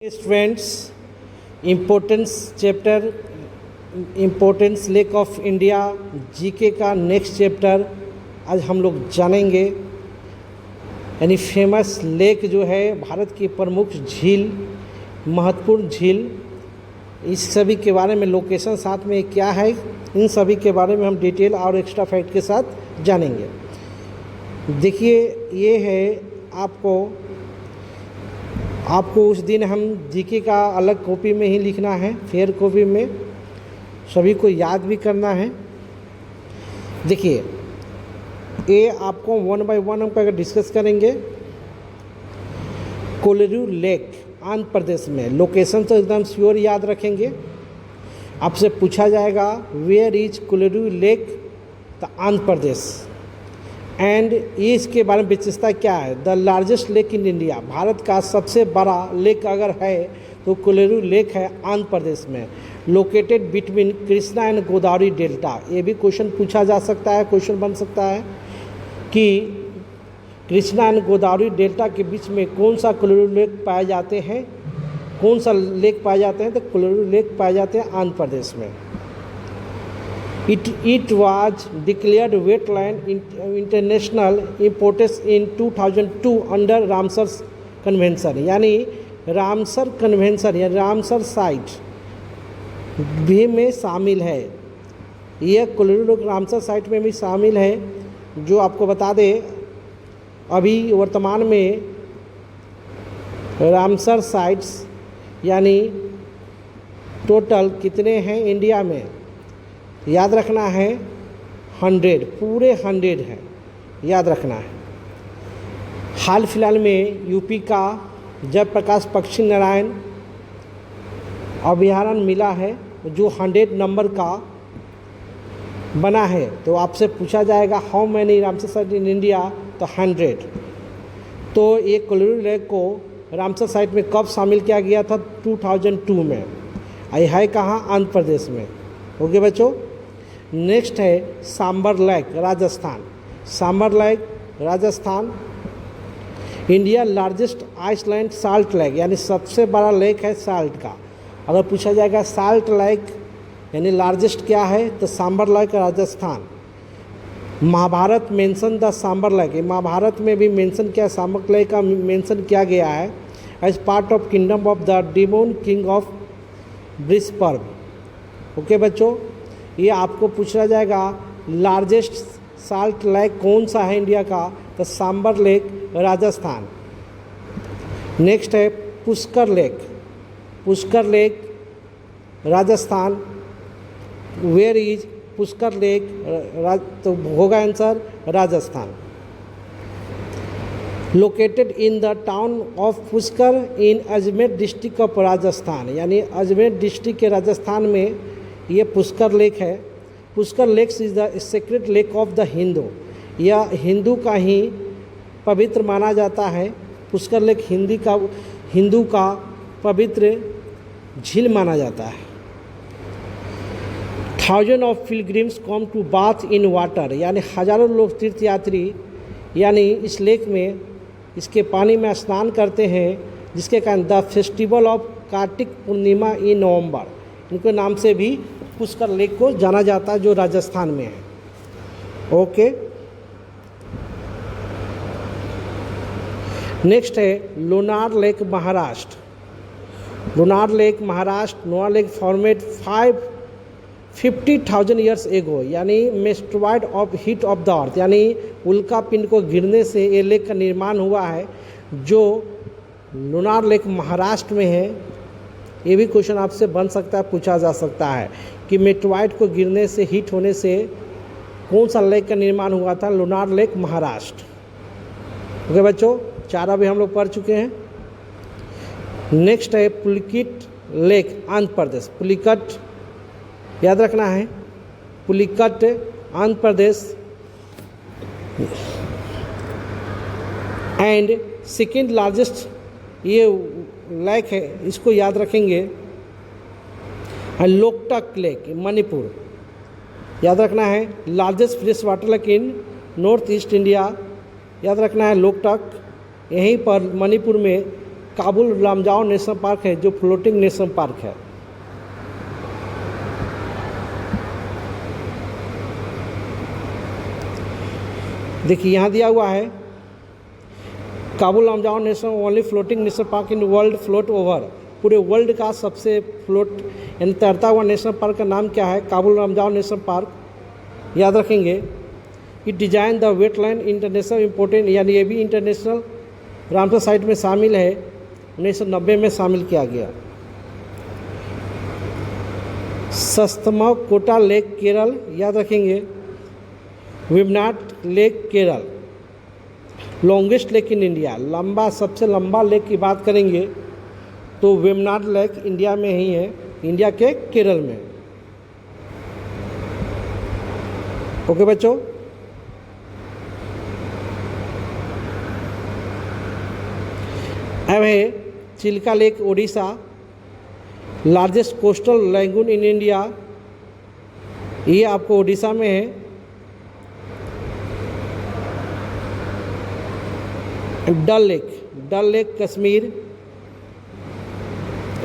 Students, importance chapter importance lake of India GK का next chapter आज हम लोग जानेंगे। यानी फेमस लेक जो है भारत की प्रमुख झील, महत्वपूर्ण झील, इस सभी के बारे में लोकेशन साथ में क्या है, इन सभी के बारे में हम डिटेल और एक्स्ट्रा फैक्ट के साथ जानेंगे। देखिए, ये है आपको उस दिन हम जीके का अलग कॉपी में ही लिखना है, फेयर कॉपी में सभी को याद भी करना है। देखिए, ये आपको वन बाय वन हम अगर डिस्कस करेंगे। कोलेरू लेक आंध्र प्रदेश में, लोकेशन तो एकदम श्योर याद रखेंगे। आपसे पूछा जाएगा वेयर इज कोलेरू लेक, तो आंध्र प्रदेश। एंड इसके बारे में विशेषता क्या है? The largest lake in India, Bharat का सबसे बड़ा लेक अगर है तो कोलेरू लेक है आंध्र प्रदेश में। Located between Krishna and Godavari delta, ये भी क्वेश्चन पूछा जा सकता है, क्वेश्चन बन सकता है कि कृष्णा एंड गोदावरी डेल्टा के बीच में कौन सा कोलेरू लेक पाए जाते हैं, कौन सा लेक पाए जाते हैं? तो कोलेरू लेक पाए जाते हैं आंध्र प्रदेश में। It was declared wetland international importance in 2002 under Ramsar convention, यानी रामसर कन्वेंशन या रामसर साइट भी में शामिल है। यह कोलेरू लेक रामसर साइट में भी शामिल है। जो आपको बता दें, अभी वर्तमान में रामसर साइट्स यानी टोटल कितने हैं इंडिया में? याद रखना है 100, पूरे 100 है, याद रखना है। हाल फिलहाल में यूपी का जयप्रकाश पक्षी नारायण अभयारण्य मिला है जो 100 नंबर का बना है। तो आपसे पूछा जाएगा how many Ramsar site in India, तो 100। तो ये कोलेरू लेक को रामसर साइट में कब शामिल किया गया था? 2002 में। यह है कहाँ? आंध्र प्रदेश में। ओके बच्चों, नेक्स्ट है Sambhar lake Rajasthan. Sambhar lake Rajasthan, India largest inland salt lake, यानी सबसे बड़ा लेक है साल्ट का। अगर पूछा जाएगा साल्ट लेक यानी लार्जेस्ट क्या है, तो Sambhar lake Rajasthan. Mahabharata mention the Sambhar lake, Mahabharata में भी मेंशन किया, सांबर लेक का मेंशन किया गया है as part of kingdom of the demon king of ब्रिस्पर्ब। ओके बच्चों, ये आपको पूछा जाएगा लार्जेस्ट साल्ट लेक कौन सा है इंडिया का, तो सांबर लेक राजस्थान। नेक्स्ट है Pushkar lake, Pushkar lake Rajasthan. Where is Pushkar lake? तो होगा answer Rajasthan. Located in the town of Pushkar in Ajmer district of Rajasthan, यानी अजमेर डिस्ट्रिक्ट के राजस्थान में ये पुष्कर लेक है। Pushkar lakes is the sacred lake of the Hindu, यह हिंदू का ही पवित्र माना जाता है। पुष्कर लेक हिंदू का पवित्र झील माना जाता है। Thousand of pilgrims come to bath in water, यानी हजारों लोग तीर्थयात्री यानी इस लेक में, इसके पानी में स्नान करते हैं, जिसके कारण the festival of Kartik Purnima इन नवंबर, इनके नाम से भी पुष्कर लेक को जाना जाता है, जो राजस्थान में है। ओके, नेक्स्ट है Lonar lake Maharashtra. Lonar lake Maharashtra, Lonar lake formed 50,000 years ago, यानी meteoroid of hit of the earth, यानी उल्का पिंड को गिरने से ये लेक का निर्माण हुआ है, जो लोनार लेक महाराष्ट्र में है। ये भी क्वेश्चन आपसे बन सकता है, पूछा जा सकता है कि मेटेरॉइड को गिरने से, हीट होने से कौन सा लेक का निर्माण हुआ था? लोनार लेक महाराष्ट्र। ओके बच्चों, 4 अभी हम लोग पढ़ चुके हैं। नेक्स्ट है पुलिकट लेक आंध्र प्रदेश। पुलिकट याद रखना है, Pulicat Andhra Pradesh. And second largest ये लेक है, इसको याद रखेंगे। लोकटक लेक मणिपुर, याद रखना है। लार्जेस्ट फ्रेश वाटर लेक इन नॉर्थ ईस्ट इंडिया, याद रखना है लोकटक। यहीं पर मणिपुर में काबुल लामजाओ नेशनल पार्क है जो फ्लोटिंग नेशनल पार्क है। देखिए यहाँ दिया हुआ है Kabul Lamjao national only floating national park in world float over. पूरे वर्ल्ड का सबसे फ्लोट यानी तैरता हुआ नेशनल पार्क का नाम क्या है? Kabul Lamjao national park. याद रखेंगे। It design the wetland international important, यानी ये भी इंटरनेशनल रामसर साइट में शामिल है, 1990 में शामिल किया गया। सस्तमा कोटा लेक केरल, याद रखेंगे। Vembanad lake Kerala, longest lake in India, लंबा सबसे लंबा लेक की बात करेंगे तो वेम्बनाड लेक इंडिया में ही है, इंडिया के केरल में। ओके बच्चों, अब है Chilika lake Odisha, largest coastal lagoon in India, ये आपको ओडिशा में है। Dal lake Kashmir,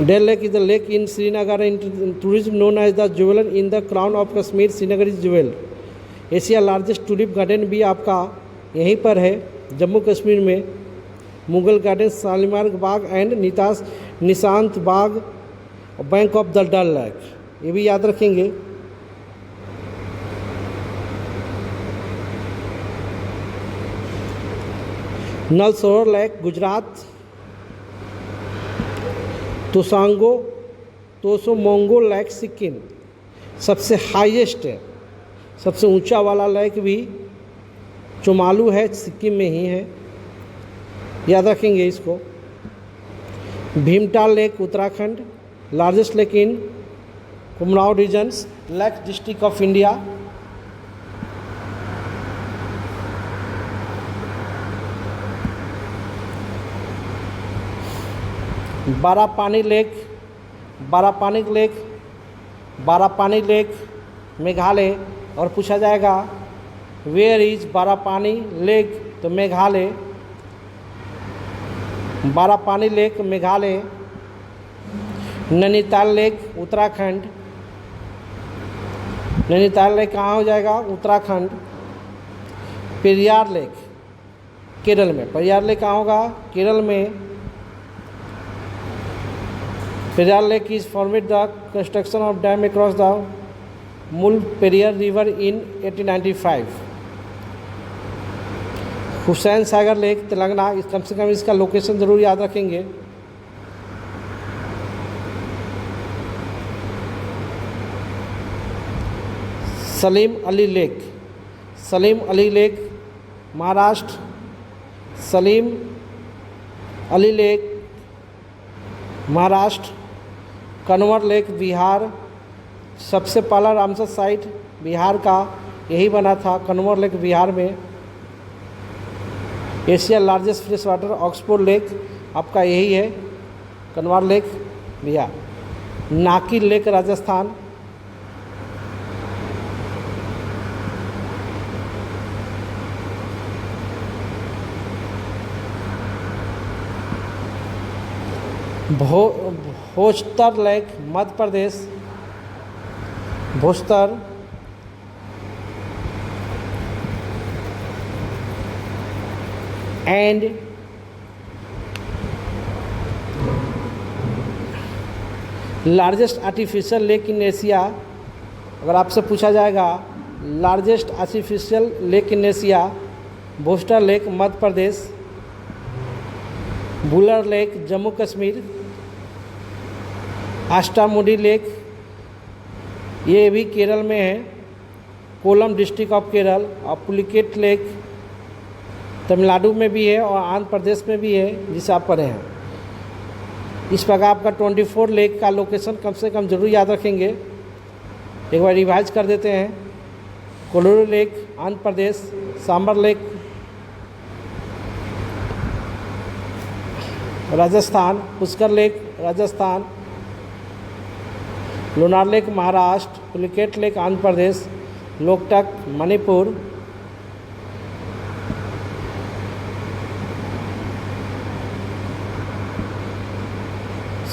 Dal lake is the lake in Srinagar in tourism known as the jeweller in the crown of Kashmir, Srinagar is jewel. Asia largest tulip garden भी आपका यहीं पर है जम्मू कश्मीर में। Mughal garden, Shalimar Bagh and Nishat Bagh, bank of the Dal lake, ये भी याद रखेंगे। नल सरोवर लेक गुजरात, तोसोमोंगो लेक सिक्किम, सबसे हाईएस्ट है, सबसे ऊंचा वाला लेक भी चोमालू है, सिक्किम में ही है, याद रखेंगे इसको। Bhimtal lake Uttarakhand, largest lake in Kumaon regions, lake district of India. Barapani lake Meghalaya, और पूछा जाएगा वेयर इज बारापानी लेक, तो Meghalaya, Barapani lake Meghalaya. Nainital lake Uttarakhand, Nainital lake कहाँ हो जाएगा? उत्तराखंड। पेरियार लेक केरल में, पेरियार लेक कहाँ होगा? केरल में। Periyar lake is formed the construction of dam across the Mullaperiyar river in 1895। Hussain Sagar lake Telangana, कम से कम इसका लोकेशन ज़रूर याद रखेंगे। Salim Ali lake Maharashtra, Salim Ali lake Maharashtra. Kanwar lake Bihar, सबसे पहला रामसर साइट बिहार का यही बना था, कन्वर लेक बिहार में। Asia largest fresh water oxbow lake आपका यही है, Kanwar lake Bihar. Nakki lake Rajasthan, Bhojtal lake Madhya Pradesh, Bhojtal. And largest artificial lake in Asia, अगर आपसे पूछा जाएगा largest artificial lake in Asia, Bhojtal lake Madhya Pradesh. Wular lake Jammu Kashmir. Ashtamudi lake ये भी केरल में है, कोलम डिस्ट्रिक्ट ऑफ केरल। और पुलिकेट लेक तमिलनाडु में भी है और आंध्र प्रदेश में भी है, जिसे आप पढ़े हैं। इस प्रकार आपका 24 लेक का लोकेशन कम से कम जरूर याद रखेंगे। एक बार रिवाइज कर देते हैं। Kolleru lake Andhra Pradesh, Sambhar lake Rajasthan, Pushkar lake Rajasthan, Lonar lake Maharashtra, Pulicat lake Andhra Pradesh, Loktak Manipur,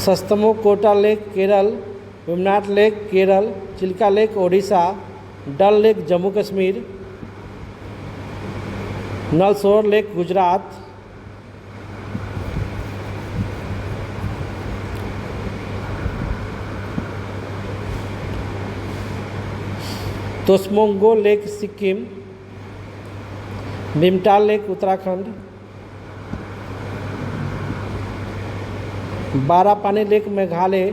Sasthamkotta lake Kerala, Vembanad lake Kerala, Chilika lake Odisha, Dal lake Jammu Kashmir, Nalsar lake Gujarat, Tsomgo lake Sikkim, Bhimtal lake Uttarakhand, Barapani lake Meghalaya,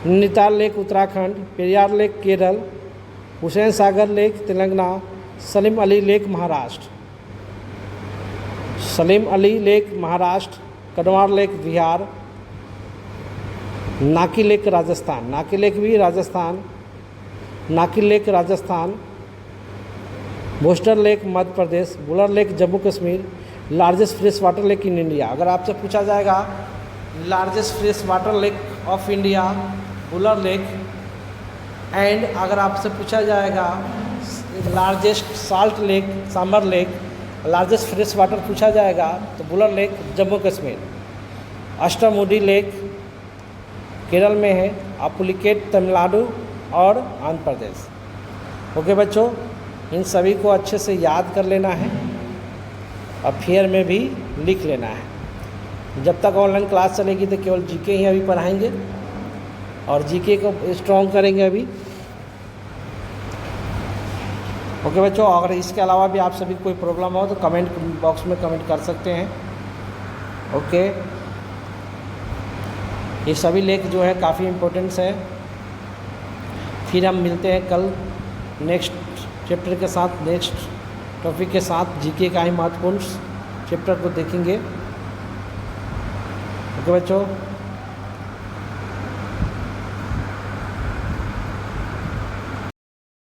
Nainital lake Uttarakhand, Periyar lake Kerala, Hussain Sagar lake Telangana, Salim Ali lake Maharashtra, Salim Ali lake Maharashtra, Kanwar lake Bihar, Nakki lake Rajasthan, Nakki lake भी राजस्थान, नाकी लेक राजस्थान, बोस्टर lake Madhya Pradesh, Wular lake Jammu Kashmir, largest fresh water lake in India. अगर आपसे पूछा जाएगा largest fresh water lake of India Wular lake, and अगर आपसे पूछा जाएगा largest salt lake Sambhar lake, largest fresh water पूछा जाएगा तो बुलर लेक जम्मू कश्मीर, अष्टामुडी लेक केरल में है, अपुलिकेट तमिलनाडु और आंध्र प्रदेश। ओके बच्चों, इन सभी को अच्छे से याद कर लेना है और फेयर में भी लिख लेना है। जब तक ऑनलाइन क्लास चलेगी तो केवल जीके ही अभी पढ़ाएंगे और जीके को स्ट्रॉन्ग करेंगे अभी। ओके बच्चों, अगर इसके अलावा भी आप सभी कोई प्रॉब्लम हो तो कमेंट बॉक्स में कमेंट कर सकते हैं। ओके, ये सभी लेख जो है काफ़ी इम्पोर्टेंट्स है। फिर हम मिलते हैं कल नेक्स्ट चैप्टर के साथ, नेक्स्ट टॉपिक के साथ, जीके का ही महत्वपूर्ण चैप्टर को देखेंगे। ओके बच्चों।